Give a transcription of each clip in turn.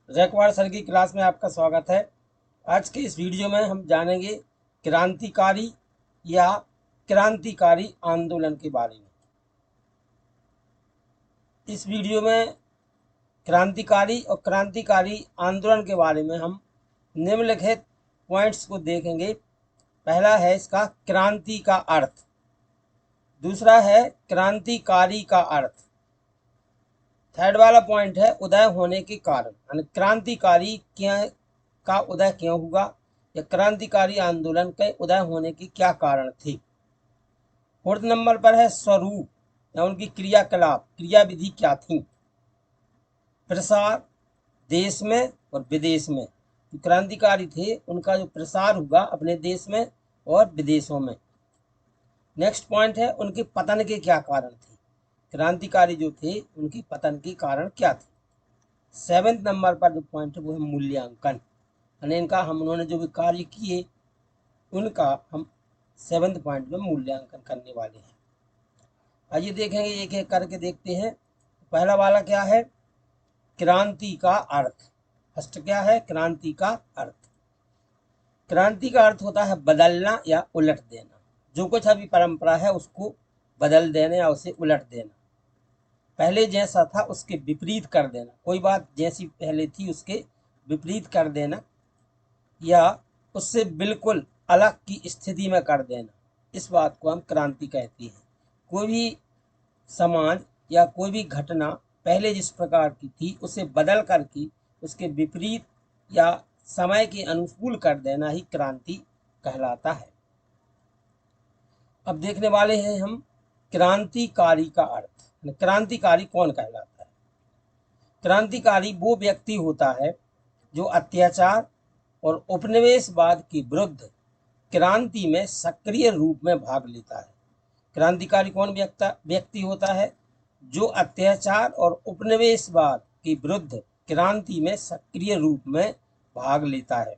रैकवाड़ sir की class में आपका स्वागत है। आज के इस वीडियो में हम जानेंगे क्रांतिकारी या क्रांतिकारी आंदोलन के बारे में। इस वीडियो में क्रांतिकारी और क्रांतिकारी आंदोलन के बारे में हम निम्नलिखित पॉइंट्स को देखेंगे। पहला है इसका क्रांति का अर्थ, दूसरा है क्रांतिकारी का अर्थ, थर्ड वाला पॉइंट है उदय होने के कारण, यानी क्रांतिकारी क्या का उदय क्यों हुआ या क्रांतिकारी आंदोलन के उदय होने के क्या कारण थे। फोर्थ नंबर पर है स्वरूप या उनकी क्रियाकलाप, क्रियाविधि क्या थी। प्रसार देश में और विदेश में, जो क्रांतिकारी थे उनका जो प्रसार हुआ अपने देश में और विदेशों में। नेक्स्ट पॉइंट है उनके पतन के क्या कारण थे, क्रांतिकारी जो थे उनके पतन के कारण क्या थे। सेवेंथ नंबर पर जो पॉइंट है वो है मूल्यांकन, यानी इनका हम उन्होंने जो भी कार्य किए उनका हम सेवेंथ पॉइंट में मूल्यांकन करने वाले हैं। आइए देखेंगे, एक एक करके देखते हैं। पहला वाला क्या है, क्रांति का अर्थ। फर्स्ट क्या है, क्रांति का अर्थ। क्रांति का अर्थ होता है बदलना या उलट देना। जो कुछ अभी परंपरा है उसको बदल देना या उसे उलट देना। पहले जैसा था उसके विपरीत कर देना, कोई बात जैसी पहले थी उसके विपरीत कर देना या उससे बिल्कुल अलग की स्थिति में कर देना, इस बात को हम क्रांति कहते हैं। कोई भी समाज या कोई भी घटना पहले जिस प्रकार की थी उसे बदल करके उसके विपरीत या समय के अनुकूल कर देना ही क्रांति कहलाता है। अब देखने वाले हैं हम क्रांतिकारी का अर्थ। क्रांतिकारी कौन कहलाता है। क्रांतिकारी वो व्यक्ति होता है जो अत्याचार और उपनिवेशवाद के विरुद्ध क्रांति में सक्रिय रूप में भाग लेता है। क्रांतिकारी कौन व्यक्ति होता है जो अत्याचार और उपनिवेशवाद के विरुद्ध क्रांति में सक्रिय रूप में भाग लेता है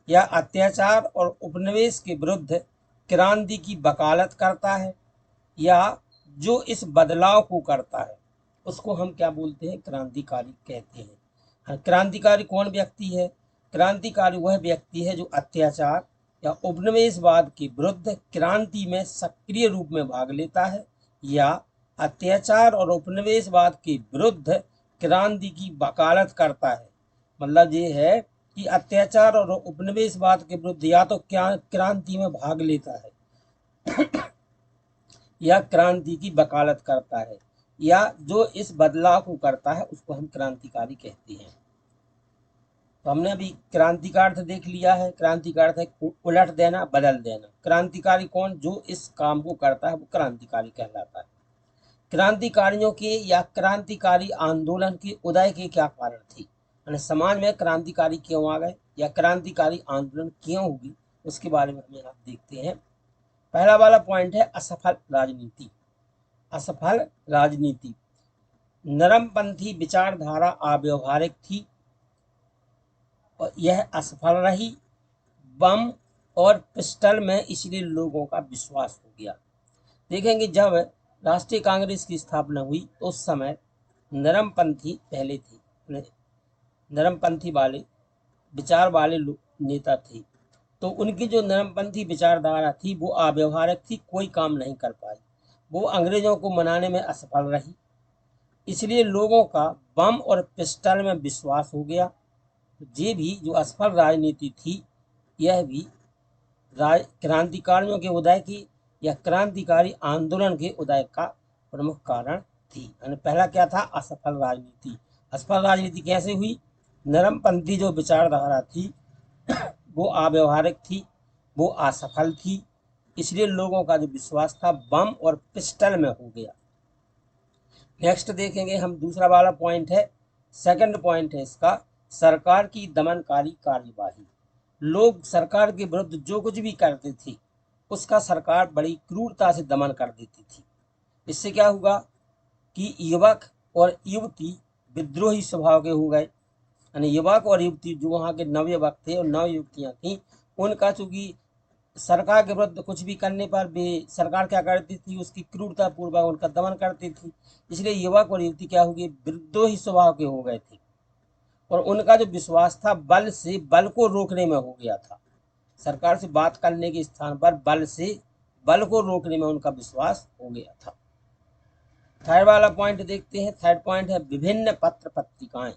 या अत्याचार और उपनिवेश के विरुद्ध क्रांति की वकालत करता है या जो इस बदलाव को करता है उसको हम क्या बोलते हैं, क्रांतिकारी कहते हैं। क्रांतिकारी कौन व्यक्ति है, क्रांतिकारी वह व्यक्ति है जो अत्याचार या उपनिवेशवाद के विरुद्ध क्रांति में सक्रिय रूप में भाग लेता है या अत्याचार और उपनिवेशवाद के विरुद्ध क्रांति की वकालत करता है। मतलब ये है कि अत्याचार और उपनिवेशवाद के विरुद्ध या तो क्या क्रांति में भाग लेता है या क्रांति की वकालत करता है या जो इस बदलाव को करता है उसको हम क्रांतिकारी कहते हैं। तो हमने अभी क्रांति का अर्थ देख लिया है। क्रांति का अर्थ है उलट देना, बदल देना। क्रांतिकारी कौन, जो इस काम को करता है वो क्रांतिकारी कहलाता है। क्रांतिकारियों के या क्रांतिकारी आंदोलन के उदय के क्या कारण थे, यानी समाज में क्रांतिकारी क्यों आ गए या क्रांतिकारी आंदोलन क्यों होगी, उसके बारे में हम यहाँ देखते हैं। पहला वाला पॉइंट है असफल राजनीति। असफल राजनीति, नरमपंथी विचारधारा अव्यावहारिक थी और यह असफल रही। बम और पिस्टल में इसलिए लोगों का विश्वास हो गया। देखेंगे जब राष्ट्रीय कांग्रेस की स्थापना हुई तो उस समय नरमपंथी पहले थे, नरमपंथी वाले विचार वाले नेता थे, तो उनकी जो नरमपंथी विचारधारा थी वो अव्यावहारिक थी, कोई काम नहीं कर पाई, वो अंग्रेजों को मनाने में असफल रही, इसलिए लोगों का बम और पिस्टल में विश्वास हो गया। ये भी जो असफल राजनीति थी यह भी क्रांतिकारियों के उदय की या क्रांतिकारी आंदोलन के उदय का प्रमुख कारण थी। पहला क्या था, असफल राजनीति। असफल राजनीति कैसे हुई, नरमपंथी जो विचारधारा थी वो अव्यावहारिक थी, वो असफल थी, इसलिए लोगों का जो विश्वास था बम और पिस्टल में हो गया। नेक्स्ट देखेंगे हम, दूसरा वाला पॉइंट है, सेकंड पॉइंट है इसका, सरकार की दमनकारी कार्यवाही। लोग सरकार के विरुद्ध जो कुछ भी करते थे उसका सरकार बड़ी क्रूरता से दमन कर देती थी। इससे क्या हुआ कि युवक और युवती विद्रोही स्वभाव के हो गए, यानी युवक और युवती जो वहाँ के नवयुवक थे और नव युवतियाँ थीं, उनका चूंकि सरकार के विरुद्ध कुछ भी करने पर भी सरकार क्या करती थी, उसकी क्रूरता पूर्वक उनका दमन करती थी, इसलिए युवक और युवती क्या हो गए, विद्रोही स्वभाव के हो गए थे और उनका जो विश्वास था बल से बल को रोकने में हो गया था। सरकार से बात करने के स्थान पर बल से बल को रोकने में उनका विश्वास हो गया था। थर्ड वाला पॉइंट देखते हैं। थर्ड पॉइंट है विभिन्न पत्र पत्रिकाएं।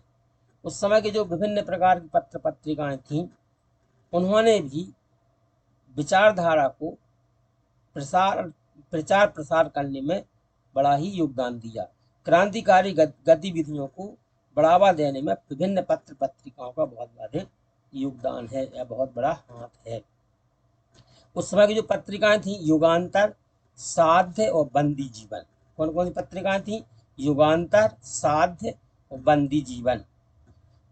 उस समय के जो विभिन्न प्रकार की पत्र पत्रिकाएं थीं, उन्होंने भी विचारधारा को प्रचार प्रसार करने में बड़ा ही योगदान दिया। क्रांतिकारी गतिविधियों को बढ़ावा देने में विभिन्न पत्र पत्रिकाओं का बहुत बड़ा योगदान है या बहुत बड़ा हाथ है। उस समय की जो पत्रिकाएं थी युगांतर, साध्य और बंदी जीवन। कौन कौन सी पत्रिकाएं थी? युगांतर, साध्य और बंदी जीवन।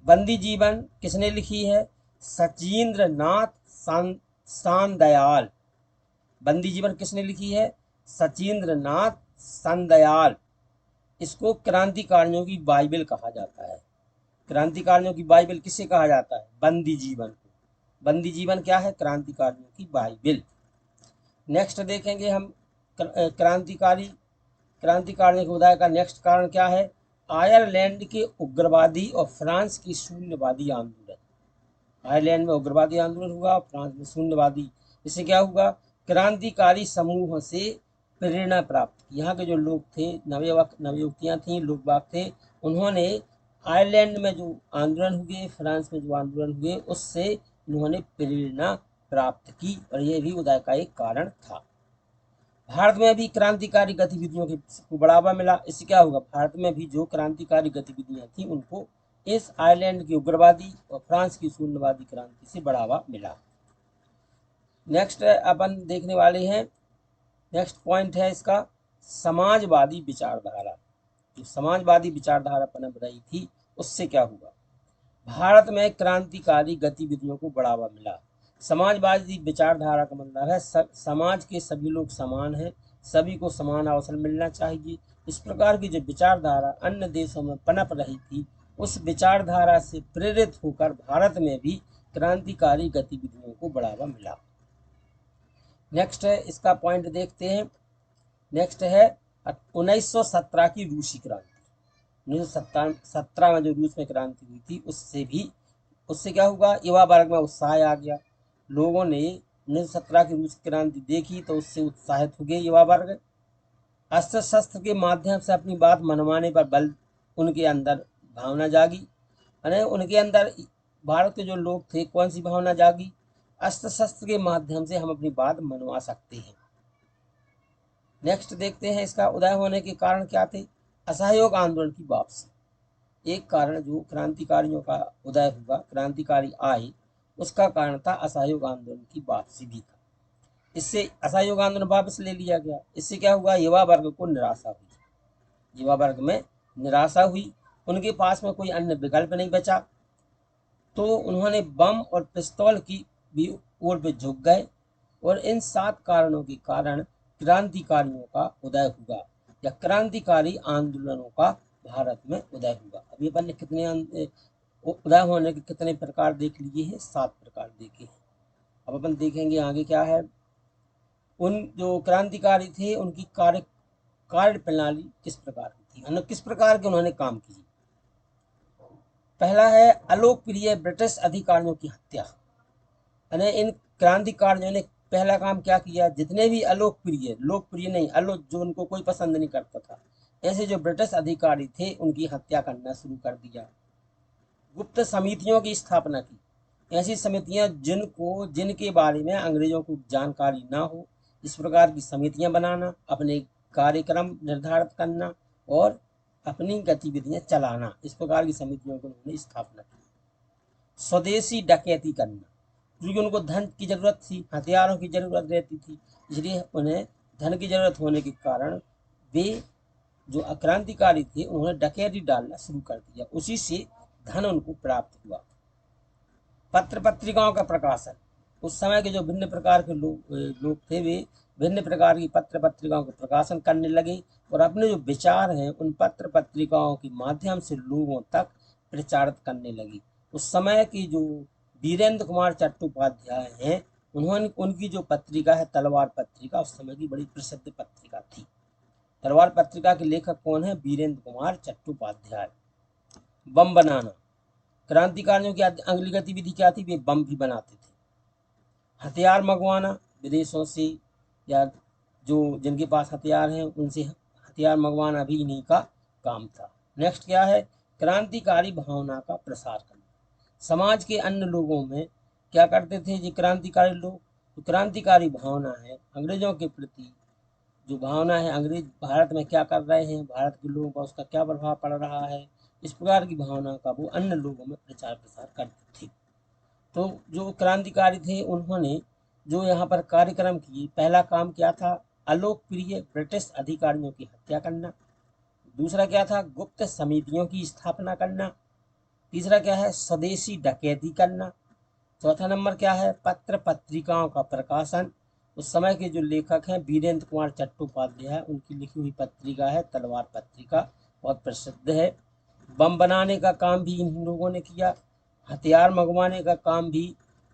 बंदी जीवन किसने लिखी है? सचिंद्र नाथ सानदयाल। बंदी जीवन किसने लिखी है? सचिंद्र नाथ सानदयाल। इसको क्रांतिकारियों की बाइबल कहा जाता है। क्रांतिकारियों की बाइबल किसे कहा जाता है? बंदी जीवन को। बंदी जीवन क्या है? क्रांतिकारियों की बाइबल। नेक्स्ट देखेंगे हम क्रांतिकारियों के उदय का नेक्स्ट कारण क्या है? आयरलैंड के उग्रवादी और फ्रांस की शून्यवादी आंदोलन। आयरलैंड में उग्रवादी आंदोलन हुआ, फ्रांस में शून्यवादी। इससे क्या हुआ? क्रांतिकारी समूहों से प्रेरणा प्राप्त। यहाँ के जो लोग थे, नवयुवतियाँ थीं, लोग बाग थे, उन्होंने आयरलैंड में जो आंदोलन हुए, फ्रांस में जो आंदोलन हुए, उससे उन्होंने प्रेरणा प्राप्त की और ये भी उदय का एक कारण था। भारत में भी क्रांतिकारी गतिविधियों को बढ़ावा मिला। इससे क्या होगा? भारत में भी जो क्रांतिकारी गतिविधियां थी उनको इस आयरलैंड की उग्रवादी और फ्रांस की शून्यवादी क्रांति से बढ़ावा मिला। नेक्स्ट अपन देखने वाले हैं, नेक्स्ट पॉइंट है इसका समाजवादी विचारधारा। जो समाजवादी विचारधारा पनप रही थी उससे क्या हुआ? भारत में क्रांतिकारी गतिविधियों को बढ़ावा मिला। समाजवादी विचारधारा का मतलब है समाज के सभी लोग समान हैं, सभी को समान अवसर मिलना चाहिए। इस प्रकार की जो विचारधारा अन्य देशों में पनप रही थी, उस विचारधारा से प्रेरित होकर भारत में भी क्रांतिकारी गतिविधियों को बढ़ावा मिला। नेक्स्ट है इसका पॉइंट देखते हैं। नेक्स्ट है 1917 की रूसी क्रांति। 1917 में जो रूस में क्रांति हुई थी उससे क्या हुआ? युवा वर्ग में उत्साह आ गया। लोगों ने 1917 की रूस क्रांति देखी तो उससे उत्साहित हो गए युवा वर्ग। अस्त्र शस्त्र के माध्यम से अपनी बात मनवाने पर बल उनके अंदर भावना जागी। अरे उनके अंदर भारत के जो लोग थे, कौन सी भावना जागी? अस्त्र शस्त्र के माध्यम से हम अपनी बात मनवा सकते हैं। नेक्स्ट देखते हैं इसका उदय होने के कारण क्या थे? असहयोग आंदोलन की वापसी। एक कारण जो क्रांतिकारियों का उदय हुआ, क्रांतिकारी आए, उसका कारण था असहयोग आंदोलन की वापसी भी था। इससे असहयोग आंदोलन वापस ले लिया गया। इससे क्या हुआ? युवा वर्ग को निराशा हुई। युवा वर्ग में निराशा हुई, उनके पास में कोई अन्य विकल्प नहीं बचा, तो उन्होंने बम और पिस्तौल की भी ओर पे झुक गए और इन 7 कारणों के कारण क्रांतिकारियों का उदय हुआ या क्रांतिकारी आंदोलनों का भारत में उदय हुआ। अभी अपन ने कितने उदय होने के कितने प्रकार देख लिए हैं? 7 प्रकार देखे हैं। अब अपन देखेंगे आगे क्या है। उन जो क्रांतिकारी थे उनकी कार्य प्रणाली किस प्रकार की थी, किस प्रकार के उन्होंने काम किए। पहला है अलोकप्रिय ब्रिटिश अधिकारियों की हत्या। इन क्रांतिकारियों ने पहला काम क्या किया? जितने भी अलोकप्रिय, लोकप्रिय नहीं, जो उनको कोई पसंद नहीं करता था, ऐसे जो ब्रिटिश अधिकारी थे उनकी हत्या करना शुरू कर दिया। गुप्त समितियों की स्थापना की। ऐसी समितियां जिनके बारे में अंग्रेजों को जानकारी ना हो, इस प्रकार की समितियां बनाना, अपने कार्यक्रम निर्धारित करना और अपनी गतिविधियां चलाना, इस प्रकार की समितियों को उन्होंने स्थापना की। स्वदेशी डकैती करना, क्योंकि उनको धन की जरूरत थी, हथियारों की जरूरत रहती थी, इसलिए उन्हें धन की जरूरत होने के कारण वे जो क्रांतिकारी थे उन्होंने डकैती डालना शुरू कर दिया, उसी से धन उनको प्राप्त हुआ। पत्र पत्रिकाओं का प्रकाशन। उस समय के जो भिन्न प्रकार के लोग थे, वे भिन्न प्रकार की पत्र पत्रिकाओं का प्रकाशन करने लगे और अपने जो विचार हैं उन पत्र पत्रिकाओं के माध्यम से लोगों तक प्रचारित करने लगी। उस समय की जो वीरेंद्र कुमार चट्टोपाध्याय हैं, उनकी जो पत्रिका है तलवार पत्रिका, उस समय की बड़ी प्रसिद्ध पत्रिका थी। तलवार पत्रिका के लेखक कौन है? वीरेंद्र कुमार चट्टोपाध्याय। बम बनाना। क्रांतिकारियों की अगली गतिविधि क्या थी? वे बम भी बनाते थे। हथियार मंगवाना विदेशों से, या जो जिनके पास हथियार हैं उनसे हथियार मंगवाना भी इन्हीं का काम था। नेक्स्ट क्या है? क्रांतिकारी भावना का प्रसार करना। समाज के अन्य लोगों में क्या करते थे ये क्रांतिकारी लोग? तो क्रांतिकारी भावना है अंग्रेजों के प्रति, जो भावना है अंग्रेज भारत में क्या कर रहे हैं, भारत के लोगों पर उसका क्या प्रभाव पड़ रहा है, इस प्रकार की भावना का वो अन्य लोगों में प्रचार प्रसार करते थे। तो जो क्रांतिकारी थे उन्होंने जो यहाँ पर कार्यक्रम किए, पहला काम क्या था? अलोकप्रिय ब्रिटिश अधिकारियों की हत्या करना। दूसरा क्या था? गुप्त समितियों की स्थापना करना। तीसरा क्या है? स्वदेशी डकैती करना। चौथा नंबर क्या है? पत्र पत्रिकाओं का प्रकाशन। उस समय के जो लेखक हैं वीरेंद्र कुमार चट्टोपाध्याय, उनकी लिखी हुई पत्रिका है तलवार पत्रिका, बहुत प्रसिद्ध है। बम बनाने का काम भी इन लोगों ने किया। हथियार मंगवाने का काम भी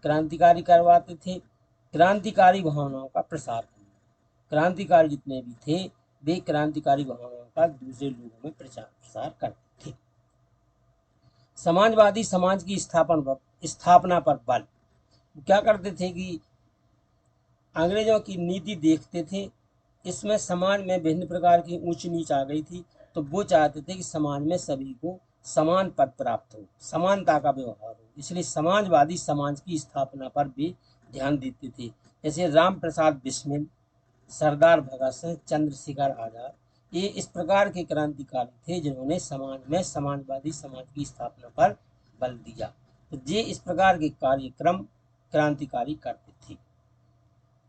क्रांतिकारी करवाते थे। क्रांतिकारी भावनाओं का प्रसार करना, क्रांतिकारी जितने भी थे वे क्रांतिकारी भावनाओं का दूसरे लोगों में प्रचार प्रसार करते थे। समाजवादी समाज की स्थापना पर बल। क्या करते थे कि अंग्रेजों की नीति देखते थे, इसमें समाज में विभिन्न प्रकार की ऊंच नीच आ गई थी, तो वो चाहते थे कि समाज में सभी को समान पद प्राप्त हो, समानता का व्यवहार हो, इसलिए समाजवादी समाज की स्थापना पर भी ध्यान देते थे। जैसे राम प्रसाद बिस्मिल, सरदार भगत सिंह, चंद्रशेखर आजाद, ये इस प्रकार के क्रांतिकारी थे जिन्होंने समाज में समाजवादी समाज की स्थापना पर बल दिया। तो ये इस प्रकार के कार्यक्रम क्रांतिकारी करते थे।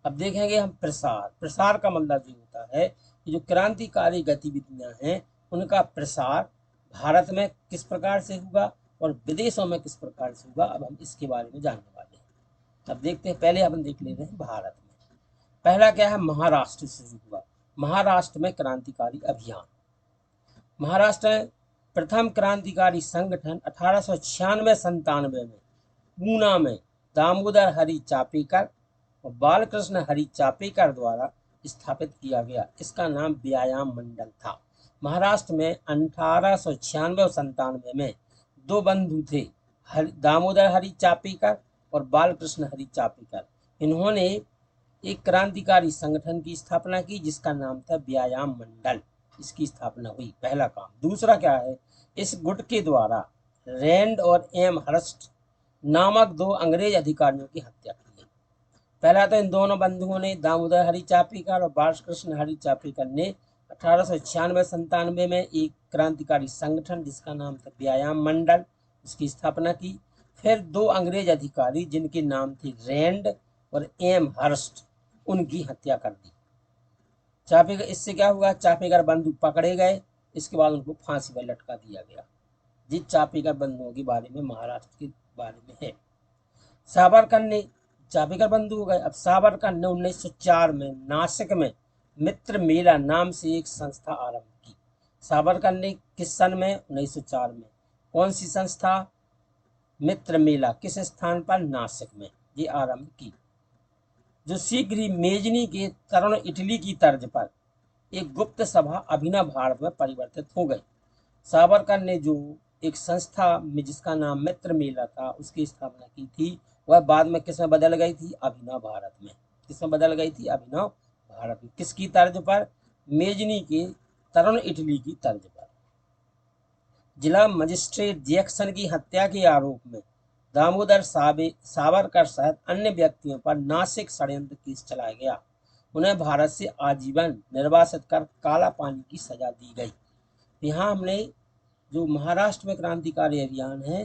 अब देखेंगे हम प्रसार। प्रसार का मतलब ये होता है कि जो क्रांतिकारी गतिविधियां हैं उनका प्रसार भारत में किस प्रकार से हुआ और विदेशों में किस प्रकार से हुआ, अब हम इसके बारे में जानने वाले हैं। अब देखते हैं, पहले हम देख ले रहे हैं भारत में। पहला क्या है? महाराष्ट्र से हुआ। महाराष्ट्र में क्रांतिकारी अभियान। महाराष्ट्र में प्रथम क्रांतिकारी संगठन 1896-97 में पूना में दामोदर हरि चापेकर और बालकृष्ण हरि चापेकर द्वारा स्थापित किया गया। इसका नाम व्यायाम मंडल था। महाराष्ट्र में 1896 और 97 में दो बंधु थे, दामोदर हरि चापेकर और बालकृष्ण हरि चापेकर। इन्होंने एक क्रांतिकारी संगठन की स्थापना की जिसका नाम था व्यायाम मंडल। इसकी स्थापना हुई, पहला काम। दूसरा क्या है? इस गुट के द्वारा रैंड और एम हर्स्ट नामक दो अंग्रेज अधिकारियों की हत्या की गई। पहला तो इन दोनों बंधुओं ने, दामोदर हरि चापेकर और बालकृष्ण हरि चापेकर ने 1896-97 में एक क्रांतिकारी संगठन जिसका नाम था व्यायाम मंडल, उसकी स्थापना की। फिर दो अंग्रेज अधिकारी जिनके नाम थे रैंड और एम हर्स्ट, उनकी हत्या कर दी। चापेकर, इससे क्या हुआ? चापेकर बंधु पकड़े गए, इसके बाद उनको फांसी पर लटका दिया गया। जिस चापेकर बंधुओं के बारे में महाराष्ट्र के बारे में है। सावरकर ने, चापेकर बंधु हो गए। अब सावरकर ने 1904 में नासिक में मित्र मेला नाम से एक संस्था आरंभ की। सावरकर ने किस सन में? 1904 में। कौन सी संस्था? मित्र मेला। किस स्थान पर? नासिक में ये आरंभ की, जो शीघ्र ही मेजनी के तरुण इटली की तर्ज पर एक गुप्त सभा अभिनव भारत में परिवर्तित हो गई। सावरकर ने जो एक संस्था में जिसका नाम मित्र मेला था उसकी स्थापना की थी, वह बाद में किस में बदल गई थी? अभिनव भारत में। किस में बदल गई थी? अभिनव भारत में। किसकी तर्ज पर? मेजनी के तरुण इटली की तर्ज पर। जिला मजिस्ट्रेट जैक्सन की हत्या के आरोप में दामोदर सावरकर सहित अन्य व्यक्तियों पर नासिक षड्यंत्र केस चलाया गया। उन्हें भारत से आजीवन निर्वासित कर काला पानी की सजा दी गई। यहाँ हमने जो महाराष्ट्र में क्रांतिकारी अभियान है,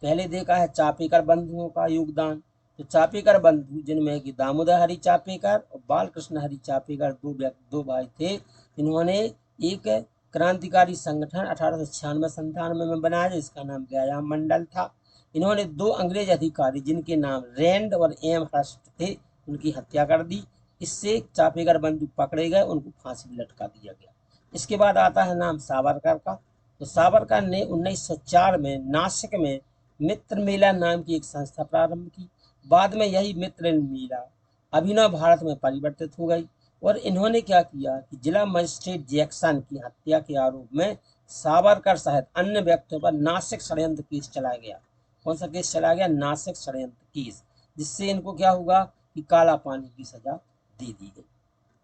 पहले देखा है चापेकर बंधुओं का योगदान। तो चापेकर बंधु जिनमें कि दामोदर हरि चापेकर और बालकृष्ण हरि चापेकर दो भाई थे, इन्होंने एक क्रांतिकारी संगठन 1896-97 में बनाया जिसका नाम व्यायाम मंडल था। इन्होंने दो अंग्रेज अधिकारी जिनके नाम रैंड और एम हर्स्ट थे उनकी हत्या कर दी। इससे चापेकर बंधु पकड़े गए, उनको फांसी में लटका दिया गया। इसके बाद आता है नाम सावरकर का। तो सावरकर ने 1904 में नासिक में मित्र मेला नाम की एक संस्था प्रारंभ की। बाद में यही मित्र मेला अभिनव भारत में परिवर्तित हो गई और इन्होंने क्या किया कि जिला मजिस्ट्रेट जैक्सन की हत्या के आरोप में सावरकर सहित अन्य व्यक्तियों पर नासिक षड्यंत्र केस चलाया गया। कौन सा केस चलाया गया? नासिक षड्यंत्र केस, जिससे इनको क्या होगा कि काला पानी की सजा दे दी गई।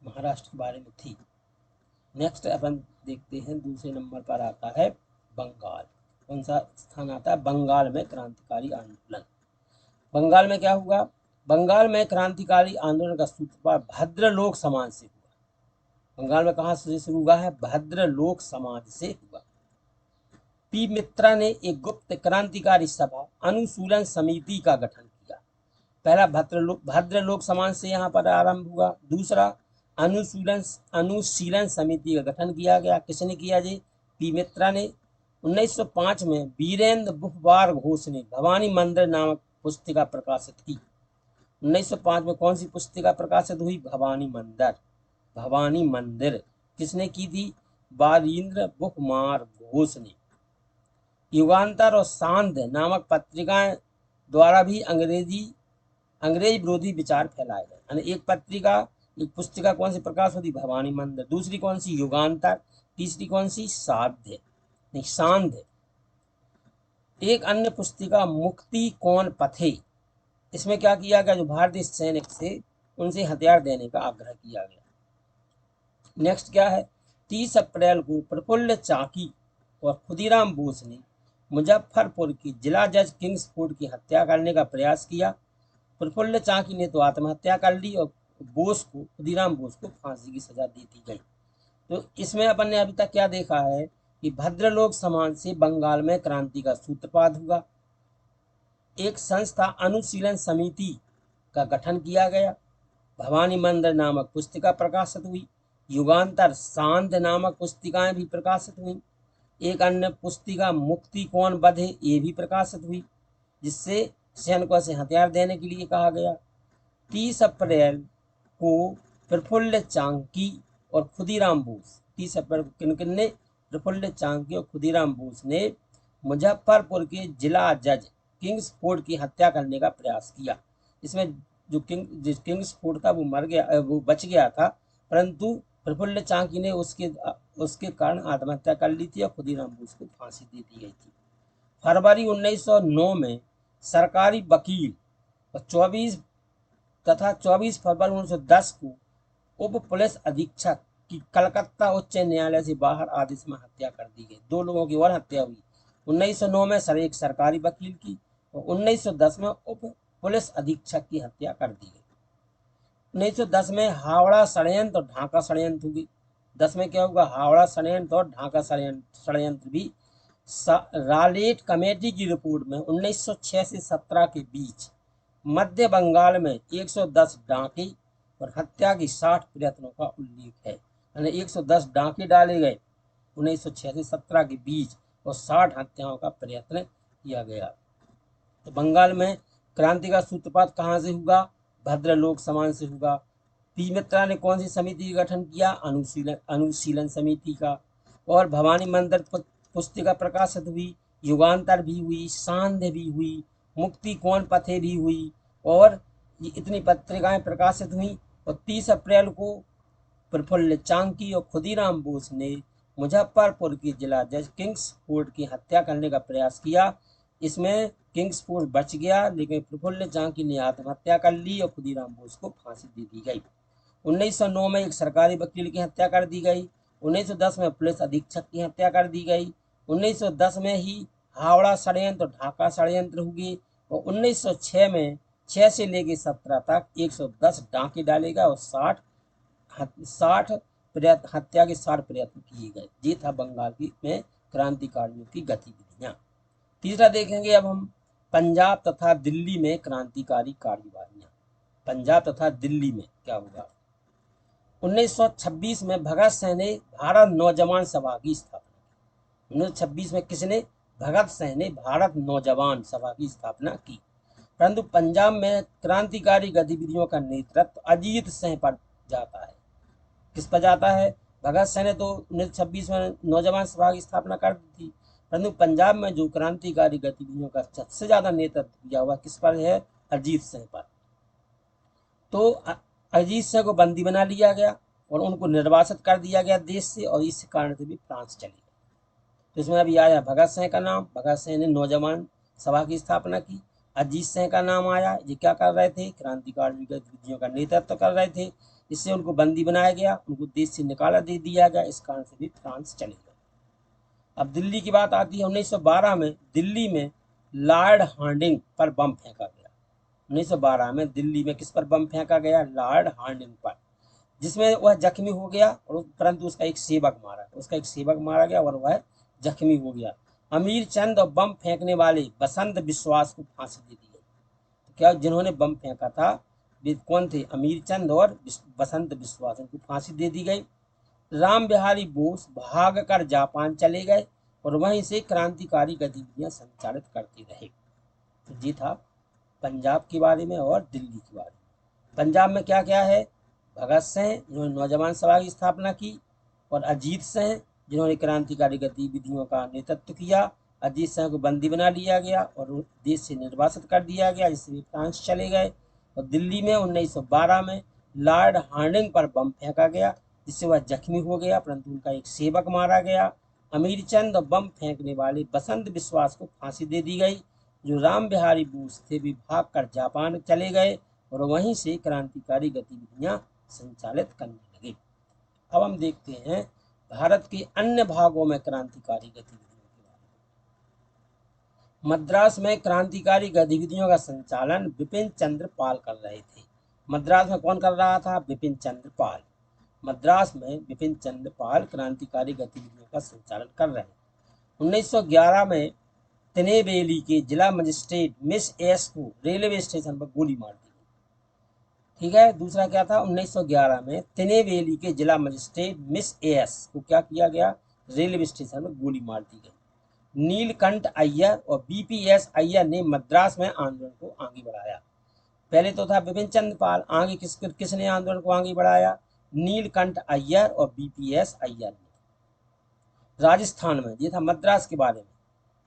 महाराष्ट्र के बारे में थी। नेक्स्ट अपन देखते हैं, दूसरे नंबर पर आता है बंगाल। कौन सा स्थान आता है? बंगाल में क्रांतिकारी आंदोलन। बंगाल में क्या हुआ? बंगाल में क्रांतिकारी आंदोलन का सूत्रपात भद्रलोक समाज से हुआ। बंगाल में कहाँ से शुरू हुआ है? भद्रलोक समाज से हुआ। पी मित्रा ने एक गुप्त क्रांतिकारी सभा अनुशीलन समिति का गठन किया। पहला भद्रलोक समाज से यहाँ पर आरंभ हुआ। दूसरा अनुशीलन समिति का गठन किया गया। किसने किया जी? पी मित्रा ने। 1905 में वीरेंद्र बुफवार घोष ने भवानी मंदिर नामक पुस्तिका प्रकाशित की। 1905 में कौन सी पुस्तिका प्रकाशित हुई? भवानी मंदिर। भवानी मंदिर किसने की थी? वीरेंद्र बुफवार घोष ने। युगांतर और सांध्य नामक पत्रिकाएं द्वारा भी अंग्रेज विरोधी विचार फैलाए गए। यानी एक पत्रिका, एक पुस्तिका कौन सी प्रकाश होती? भवानी मंदिर। दूसरी कौन सी? युगांतर। तीसरी कौन सी? सांध्य। एक अन्य पुस्तिका मुक्ति कौन पथे, इसमें क्या किया गया? जो भारतीय सैनिक थे उनसे हथियार देने का आग्रह किया गया। नेक्स्ट क्या है? 30 अप्रैल को प्रफुल्ल चाकी और खुदीराम बोस ने मुजफ्फरपुर की जिला जज किंग्सफोर्ड की हत्या करने का प्रयास किया। प्रफुल्ल चाकी ने तो आत्महत्या कर ली और खुदीराम बोस को फांसी की सजा दे दी गई। तो इसमें अपन ने अभी तक क्या देखा है कि भद्रलोक समाज से बंगाल में क्रांति का सूत्रपात हुआ। एक संस्था अनुशीलन समिति का गठन किया गया। भवानी मंदिर नामक पुस्तिका प्रकाशित हुई। युगांतर, सांध्य नामक पुस्तिकाएं भी प्रकाशित हुई। एक अन्य पुस्तिका मुक्ति कौन बधे ये भी प्रकाशित हुई, जिससे सैनिकों से हथियार देने के लिए कहा गया। 30 अप्रैल को प्रफुल्ल चाकी और खुदीराम बोस, 30 अप्रैल को किन किन ने? प्रफुल्ल चाकी और खुदीराम बोस ने मुजफ्फरपुर के जिला जज किंग्सफोर्ड की हत्या करने का प्रयास किया। इसमें जो किंग्सफोर्ड था वो मर गया, वो बच गया था, परंतु प्रफुल्ल चाकी ने उसके कारण आत्महत्या कर ली थी और खुदीराम बोस को फांसी दे दी गई थी। फरवरी 1909 में सरकारी वकील और 24 फरवरी 1910 को उप पुलिस अधीक्षक की कलकत्ता उच्च न्यायालय से बाहर आदेश में हत्या कर दी गई। 2 लोगों की और हत्या हुई। 1909 में एक सरकारी वकील की और 1910 में उप पुलिस अधीक्षक की हत्या कर दी गई। 1910 में हावड़ा षड्यंत्र और ढाका षड्यंत्र हुई। 10 में क्या होगा? हावड़ा षड्यंत्र और ढाका षड्यंत्र भी। रालेट कमेटी की रिपोर्ट में 1906 से 17 के बीच मध्य बंगाल में 110 डांके और हत्या की 60 प्रयत्नों का उल्लेख है। यानी 110 डांके डाले गए 1906 से 17 के बीच और 60 हत्याओं का प्रयत्न किया गया। तो बंगाल में क्रांति का सूत्रपात कहाँ से हुआ? भद्रलोक समाज से हुआ। पी मित्रा ने कौन सी समिति का गठन किया? अनुशीलन समिति का। और भवानी मंदिर पुस्तिका प्रकाशित हुई। युगांतर भी हुई, सांध्य भी हुई, मुक्ति कौन पथे भी हुई, और ये इतनी पत्रिकाएं प्रकाशित हुई। और 30 अप्रैल को प्रफुल्ल चाकी और खुदीराम बोस ने मुजफ्फरपुर की जिला जज किंग्सफोर्ड की हत्या करने का प्रयास किया। इसमें किंग्सफोर्ड बच गया, लेकिन प्रफुल्ल चाकी ने आत्महत्या कर ली और खुदीराम बोस को फांसी दे दी गई। 1909 में एक सरकारी वकील की हत्या कर दी गई। 1910 में पुलिस अधीक्षक की हत्या कर दी गई। 1910 में ही हावड़ा षड्यंत्र और ढाका षड्यंत्र हुए और 1906 में 6 से लेकर 17 तक 110 डांके डाले गए और 60 हत्या के 60 प्रयत्न किए गए। ये था बंगाल की में क्रांतिकारियों की गतिविधियां। तीसरा देखेंगे अब हम पंजाब तथा दिल्ली में क्रांतिकारी कार्यवाहियां। पंजाब तथा दिल्ली में क्या हुआ? 1926 में भगत सिंह ने भारत नौजवान सभा की स्थापना की। 1926 में किसने? भगत सिंह ने भारत नौजवान सभा की स्थापना की। परंतु पंजाब में क्रांतिकारी गतिविधियों का नेतृत्व अजीत सिंह पर जाता है। किस पर जाता है? भगत सिंह ने तो 1926 में नौजवान सभा की स्थापना कर दी थी, परंतु पंजाब में जो क्रांतिकारी गतिविधियों का सबसे ज्यादा नेतृत्व किया हुआ किस पर है? अजीत सिंह पर। तो अजीत सिंह को बंदी बना लिया गया और उनको निर्वासित कर दिया गया देश से, और इस कारण से भी फ्रांस चले गए। तो इसमें अभी आया भगत सिंह का नाम, भगत सिंह ने नौजवान सभा की स्थापना की। अजीत सिंह का नाम आया, ये क्या कर रहे थे, क्रांतिकारी गतिविधियों का नेतृत्व कर रहे थे। इससे उनको बंदी बनाया गया, उनको देश से निकाला दे दिया गया, इस कारण से भी फ्रांस चले गए। अब दिल्ली की बात आती है। 1912 में दिल्ली में लॉर्ड हार्डिंग पर बम फेंका गया। 1912 में दिल्ली में किस पर बम फेंका गया, लॉर्ड हार्डिंग पर, जिसमें वह जख्मी हो गया, और परंतु उसका एक सेवक मारा गया और वह जख्मी हो गया। अमीर चंद और बम फेंकने वाले बसंत बिश्वास को फांसी दे दी गई। तो क्या जिन्होंने बम फेंका था वे कौन थे, अमीर चंद और बसंत बिश्वास, उनको फांसी दे दी गई। राम बिहारी बोस भागकर जापान चले गए और वहीं से क्रांतिकारी गतिविधियां संचालित करते रहे। तो ये था पंजाब के बारे में और दिल्ली के बारे में। पंजाब में क्या क्या है, भगत सिंह जिन्होंने नौजवान सभा की स्थापना की, और अजीत सिंह जिन्होंने क्रांतिकारी गतिविधियों का नेतृत्व किया। अजीत सिंह को बंदी बना लिया गया और देश से निर्वासित कर दिया गया, जिससे वे फ्रांस चले गए। और दिल्ली में 1912 में लॉर्ड हार्डिंग पर बम फेंका गया, जिससे वह जख्मी हो गया, परंतु उनका एक सेवक मारा गया। अमीर चंद और बम फेंकने वाले बसंत बिश्वास को फांसी दे दी गई। जो राम बिहारी बोस थे वे भाग कर जापान चले गए और वहीं से क्रांतिकारी गतिविधियां संचालित करने लगे। अब हम देखते हैं भारत के अन्य भागों में क्रांतिकारी गतिविधियों के बारे में। मद्रास में क्रांतिकारी गतिविधियों का संचालन बिपिन चंद्र पाल कर रहे थे। मद्रास में कौन कर रहा था, बिपिन चंद्र पाल। मद्रास में बिपिन चंद्र पाल क्रांतिकारी गतिविधियों का संचालन कर रहे हैं। 1911 में तिनेवेली के जिला मजिस्ट्रेट मिस एस को रेलवे स्टेशन पर गोली मार दी गई। ठीक है, दूसरा क्या था, 1911 में तिनेवेली के जिला मजिस्ट्रेट मिस एस को क्या किया गया, रेलवे स्टेशन पर गोली मार दी गई। नीलकंठ अय्यर और बीपीएस अय्यर ने मद्रास में आंदोलन को आगे बढ़ाया। पहले तो था बिपिन चंद्र पाल, आगे किसने आंदोलन को आगे बढ़ाया, नीलकंठ अय्यर और बीपीएस अय्यर ने। राजस्थान में, ये था मद्रास के बारे में।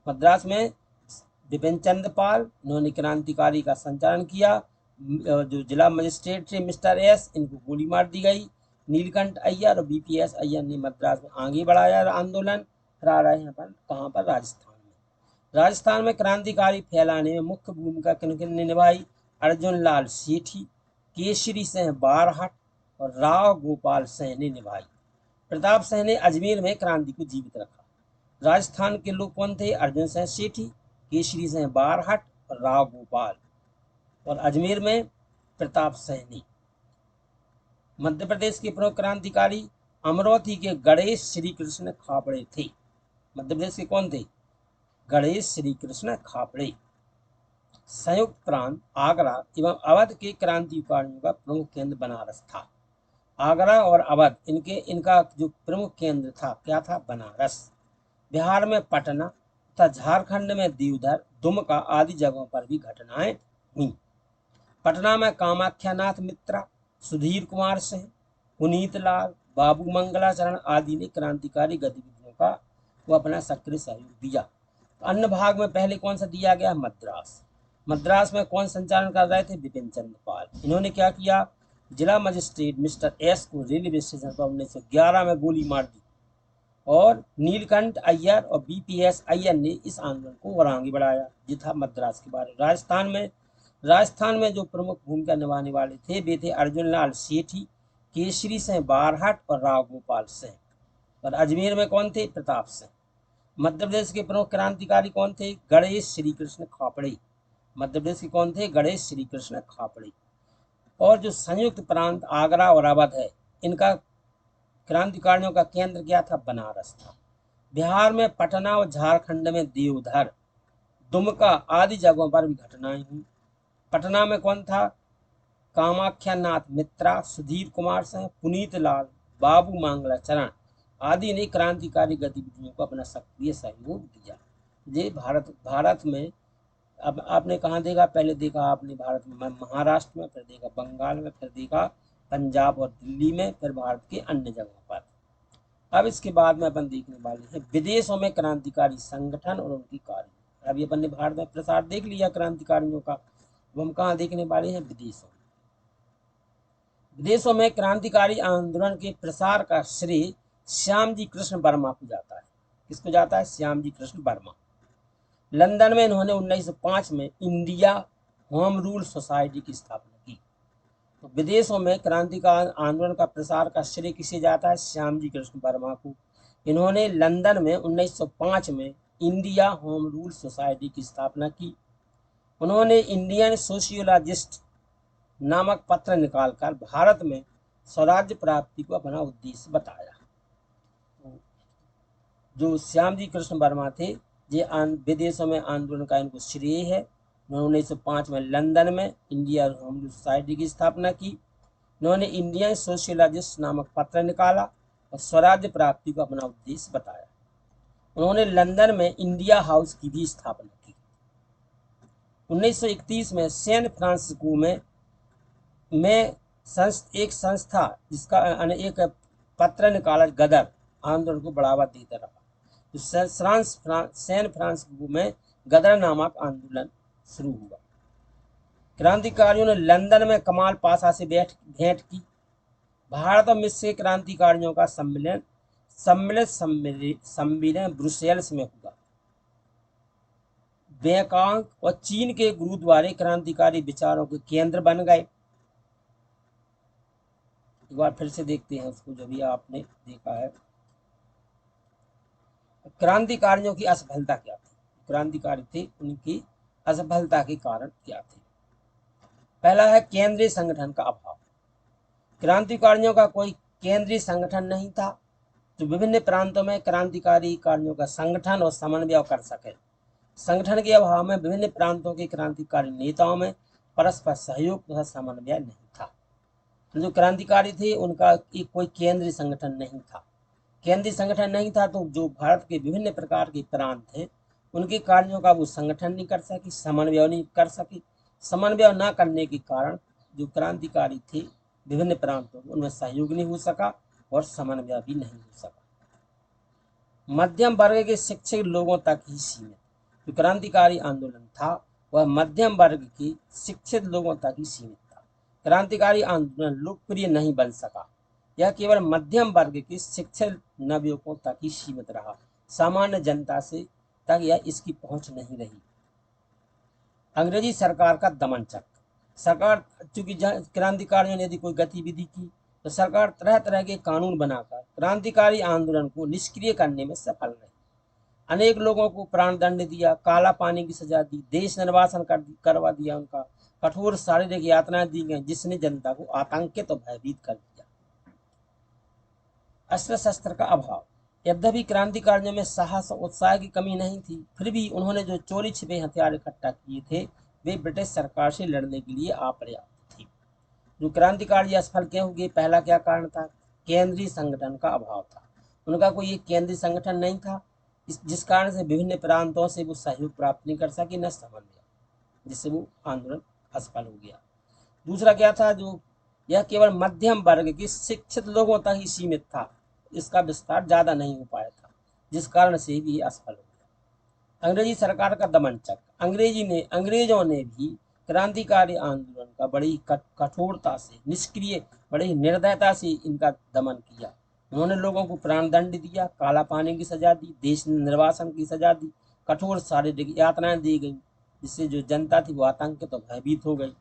मद्रास में बिपिन चंद्र पाल, इन्होंने क्रांतिकारी का संचालन किया। जो जिला मजिस्ट्रेट थे मिस्टर एस, इनको गोली मार दी गई। नीलकंठ अय्यर और बीपीएस अय्यर ने मद्रास में आगे बढ़ाया आंदोलन। फिर आ रहा है यहाँ पर, कहाँ पर, राजस्थान में। राजस्थान में क्रांतिकारी फैलाने में मुख्य भूमिका किन ने निभाई, अर्जुन लाल सेठी, केसरी सिंह बारहट और राव गोपाल सिंह ने निभाई। प्रताप सिंह ने अजमेर में क्रांति को जीवित रखा। राजस्थान के लोग कौन थे, अर्जुन सिंह सेठी, केसरी सिंह बारहट और राव गोपाल, और अजमेर में प्रताप सिंह ने। मध्य प्रदेश के प्रमुख क्रांतिकारी अमरावती के गणेश श्री कृष्ण खापड़े थे। मध्य प्रदेश के कौन थे, गणेश श्री कृष्ण खापड़े। संयुक्त प्रांत आगरा एवं अवध के क्रांतिकारियों का प्रमुख केंद्र बनारस था। आगरा और अवध इनका जो प्रमुख केंद्र था क्या था, बनारस। बिहार में पटना तथा झारखंड में देवधर, दुमका आदि जगहों पर भी घटनाएं हुई। पटना में कामाख्यानाथ मित्रा, सुधीर कुमार सिंह, पुनीत लाल, बाबू मंगलाचरण आदि ने क्रांतिकारी गतिविधियों का वो अपना सक्रिय सहयोग दिया। अन्य भाग में पहले कौन सा दिया गया, मद्रास। मद्रास में कौन संचालन कर रहे थे, बिपिन चंद्र पाल। इन्होंने क्या किया, जिला मजिस्ट्रेट मिस्टर एस को रेलवे स्टेशन पर 1911 में गोली मार दी और नीलकंठ अय्यर और बीपीएस अय्यर ने इस आंदोलन को और आगे बढ़ाया। ये था मद्रास के बारे में। राजस्थान में जो प्रमुख भूमिका निभाने वाले थे वे थे अर्जुन लाल सेठी, केसरी सिंह बारहट और राव गोपाल सिंह। और अजमेर में कौन थे, प्रताप सिंह। मध्य प्रदेश के प्रमुख क्रांतिकारी कौन थे, गणेश श्री कृष्ण खापड़े। मध्य प्रदेश के कौन थे, गणेश श्री कृष्ण खापड़े। और जो संयुक्त प्रांत आगरा और अवध है, इनका क्रांतिकारियों का केंद्र क्या था, बनारस था। बिहार में पटना और झारखंड में देवधर, दुमका आदि जगहों पर भी घटनाएं हुई। पटना में कौन था, कामाख्यानाथ मित्रा, सुधीर कुमार सिंह, पुनीत लाल, बाबू मंगलाचरण आदि ने क्रांतिकारी गतिविधियों को अपना सक्रिय सहयोग दिया। ये भारत में अब आपने कहाँ देखा, पहले देखा आपने भारत में महाराष्ट्र में, फिर देखा बंगाल में, फिर देखा पंजाब और दिल्ली में, फिर भारत के अन्य जगहों पर। अब इसके बाद में अपन देखने वाले हैं विदेशों में क्रांतिकारी संगठन और उनकी कार्य। अभी अपन ने भारत में प्रसार देख लिया क्रांतिकारियों का, हम कहाँ देखने वाले हैं, विदेशों में। विदेशों में क्रांतिकारी आंदोलन के प्रसार का श्रेय श्याम जी कृष्ण वर्मा को जाता है। किसको जाता है? श्याम जी कृष्ण वर्मा। लंदन में इन्होंने 1905 में इंडिया होम रूल सोसाइटी की स्थापना की। तो विदेशों में क्रांति का आंदोलन का प्रसार का श्रेय किसे जाता है? श्याम जी कृष्ण वर्मा को। इन्होंने लंदन में 1905 में इंडिया होम रूल सोसाइटी की स्थापना की। उन्होंने इंडियन सोशियोलॉजिस्ट नामक पत्र निकालकर भारत में स्वराज्य प्राप्ति को अपना उद्देश्य बताया। जो श्याम जी कृष्ण वर्मा थे, ये विदेशों में आंदोलन का इनको श्रेय है। उन्होंने 1905 में लंदन में इंडिया होम रूल सोसाइटी की स्थापना की। उन्होंने इंडियन सोशियोलॉजिस्ट नामक पत्र निकाला और स्वराज्य प्राप्ति को अपना उद्देश्य बताया। उन्होंने लंदन में इंडिया हाउस की भी स्थापना की। 1931 में सैन फ्रांसिस्को में एक संस्था जिसका एक पत्र निकाला गदर आंदोलन को बढ़ावा देता रहा। तो सैन फ्रांसिस्को में गदर नामक आंदोलन शुरू हुआ। क्रांतिकारियों ने लंदन में कमाल पाशा से भेंट की। भारत और मिस्र के क्रांतिकारियों का सम्मेलन ब्रुसेल्स में हुआ। बैंकॉक और चीन के गुरुद्वारे क्रांतिकारी विचारों के केंद्र बन गए। एक बार फिर से देखते हैं उसको जो भी आपने देखा है। क्रांतिकारियों की असफलता क्या थी? क्रांतिकारी थे, उनकी असफलता के कारण क्या थे? पहला है केंद्रीय संगठन का अभाव। क्रांतिकारियों का कोई केंद्रीय संगठन नहीं था जो विभिन्न प्रांतों में क्रांतिकारी कार्यों का संगठन और समन्वय कर सके। संगठन के अभाव में विभिन्न प्रांतों के क्रांतिकारी नेताओं में परस्पर सहयोग तथा समन्वय नहीं था। जो क्रांतिकारी थे उनका एक कोई केंद्रीय संगठन नहीं था। केंद्रीय संगठन नहीं था तो जो भारत के विभिन्न प्रकार के प्रांत हैं उनके कार्यों का वो संगठन नहीं कर सके, समन्वय नहीं कर सके। समन्वय न करने के कारण जो क्रांतिकारी थे विभिन्न प्रांतों में उनमें सहयोग नहीं हो सका और समन्वय भी नहीं हो सका। मध्यम वर्ग के शिक्षित लोगों तक ही सीमित। जो क्रांतिकारी आंदोलन था वह मध्यम वर्ग के शिक्षित लोगों तक ही सीमित था। क्रांतिकारी आंदोलन लोकप्रिय नहीं बन सका। यह केवल मध्यम वर्ग के शिक्षित नवयुवकों तक ही सीमित रहा। सामान्य जनता से तक यह इसकी पहुंच नहीं रही। अंग्रेजी सरकार का दमन चक्र। सरकार चूंकि क्रांतिकारियों ने यदि कोई गतिविधि की तो सरकार तरह तरह के कानून बनाकर क्रांतिकारी आंदोलन को निष्क्रिय करने में सफल रही। अनेक लोगों को प्राण दंड दिया, काला पानी की सजा दी, देश निर्वासन करवा दिया, उनका कठोर शारीरिक यातनाएं दी गई जिसने जनता को आतंकित और भयभीत कर दिया। अस्त्र शस्त्र का अभाव। यद्यपि क्रांतिकारियों में साहस और उत्साह की कमी नहीं थी, फिर भी उन्होंने जो चोरी छिपे हथियार इकट्ठा किए थे वे ब्रिटिश सरकार से लड़ने के लिए अपर्याप्त थे। जो क्रांतिकारी असफल क्यों हुए? पहला क्या कारण था? केंद्रीय संगठन का अभाव था। उनका कोई एक केंद्रीय संगठन नहीं था जिस कारण से विभिन्न प्रांतों से वो सहयोग प्राप्त नहीं कर सके, न समन्वय, जिससे वो आंदोलन असफल हो गया। दूसरा क्या था? जो यह केवल मध्यम वर्ग के शिक्षित लोगों तक ही सीमित था, इसका विस्तार ज्यादा नहीं हो पाया था, जिस कारण से भी असफल हो गया। अंग्रेजी सरकार का दमन चक्र। अंग्रेजों ने भी क्रांतिकारी आंदोलन का बड़ी कठोरता से, निष्क्रिय, बड़ी निर्दयता से इनका दमन किया। उन्होंने लोगों को प्राण दंड दिया, काला पानी की सजा दी, देश निर्वासन की सजा दी, कठोर शारीरिक यातनाएं दी गई, जिससे जो जनता थी वो आतंकित और भयभीत हो गई।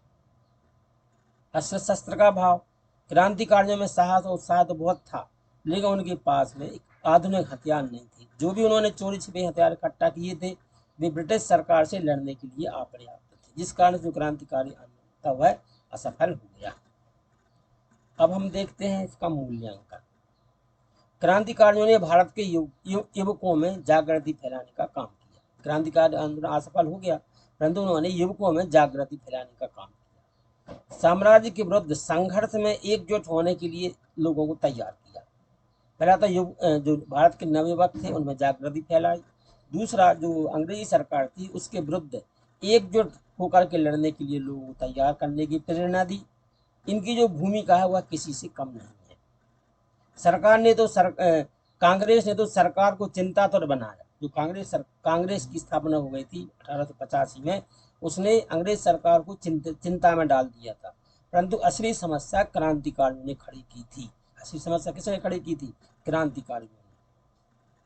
अस्त्र शस्त्र का भाव। क्रांतिकारियों में साहस और उत्साह तो बहुत था, लेकिन उनके पास में एक आधुनिक हथियार नहीं थे। जो भी उन्होंने चोरी छिपे हथियार इकट्ठा किए थे वे ब्रिटिश सरकार से लड़ने के लिए अपर्याप्त थे, जिस कारण जो क्रांतिकारी आंदोलन था वह असफल हो गया। अब हम देखते हैं इसका मूल्यांकन। क्रांतिकारियों ने भारत के युवकों में जागृति फैलाने का काम किया। क्रांतिकारी आंदोलन असफल हो गया, परंतु उन्होंने युवकों में जागृति फैलाने का काम किया। साम्राज्य के विरुद्ध संघर्ष में एकजुट होने के लिए लोगों को तैयार किया। पहला तो जो भारत के नवयुवक थे उनमें जागृति फैलाई। दूसरा, जो अंग्रेजी सरकार थी उसके विरुद्ध एकजुट होकर के लड़ने के लिए लोगों को तैयार करने की प्रेरणा दी। इनकी जो भूमिका है वह किसी से कम नहीं है। सरकार ने तो कांग्रेस ने तो सरकार को चिंतातुर बनाया। जो कांग्रेस की स्थापना हो गई थी 1885 में, उसने अंग्रेज सरकार को चिंता में डाल दिया था। परंतु असली समस्या क्रांतिकारियों ने खड़ी की थी। असली समस्या किसने खड़ी की थी? क्रांतिकारियों ने।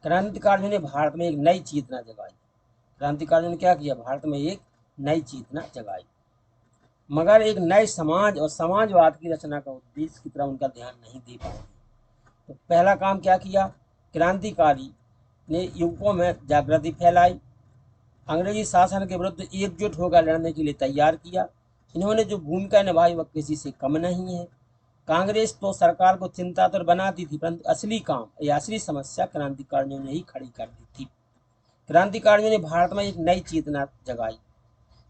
क्रांतिकारियों ने भारत में एक नई चेतना जगाई। क्रांतिकारियों ने क्या किया? भारत में एक नई चेतना जगाई, मगर एक नए समाज और समाजवाद की रचना का उद्देश्य की तरफ उनका ध्यान नहीं दे पाए। तो पहला काम क्या किया? क्रांतिकारी ने युवकों में जागृति फैलाई, अंग्रेजी शासन के विरुद्ध एकजुट होकर लड़ने के लिए तैयार किया। इन्होंने जो भूमिका निभाई वह किसी से कम नहीं है। कांग्रेस तो सरकार को चिंता तो बनाती थी, परंतु असली काम या असली समस्या क्रांतिकारियों ने ही खड़ी कर दी थी। क्रांतिकारियों ने भारत में एक नई चेतना जगाई,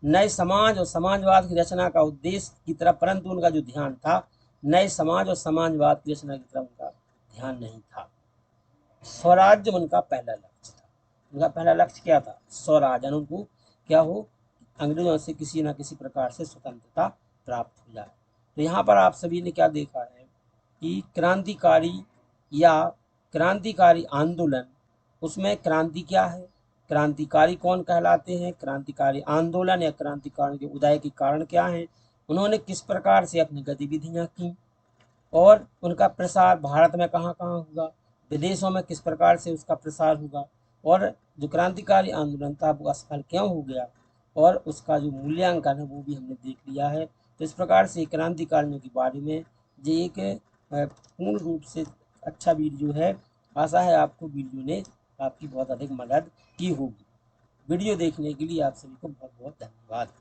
नए समाज और समाजवाद की रचना का उद्देश्य की तरफ, परंतु उनका जो ध्यान था नए समाज और समाजवाद की रचना की तरफ उनका ध्यान नहीं था। स्वराज्य उनका पहला लक्ष्य था। उनका पहला लक्ष्य क्या था? स्वराज्य, उनको क्या हो? अंग्रेजों से किसी न किसी प्रकार से स्वतंत्रता प्राप्त हो जाए। तो यहाँ पर आप सभी ने क्या देखा है कि क्रांतिकारी या क्रांतिकारी आंदोलन, उसमें क्रांति क्या है, क्रांतिकारी कौन कहलाते हैं, क्रांतिकारी आंदोलन या क्रांतिकारी के उदय के कारण क्या है, उन्होंने किस प्रकार से अपनी गतिविधियां की और उनका प्रसार भारत में कहाँ कहाँ हुआ, विदेशों में किस प्रकार से उसका प्रसार हुआ, और जो क्रांतिकारी आंदोलन था वो असफल क्यों हो गया, और उसका जो मूल्यांकन है वो भी हमने देख लिया है। तो इस प्रकार से क्रांतिकारियों के बारे में ये एक पूर्ण रूप से अच्छा वीडियो है। आशा है आपको वीडियो ने आपकी बहुत अधिक मदद की होगी। वीडियो देखने के लिए आप सभी को बहुत बहुत धन्यवाद।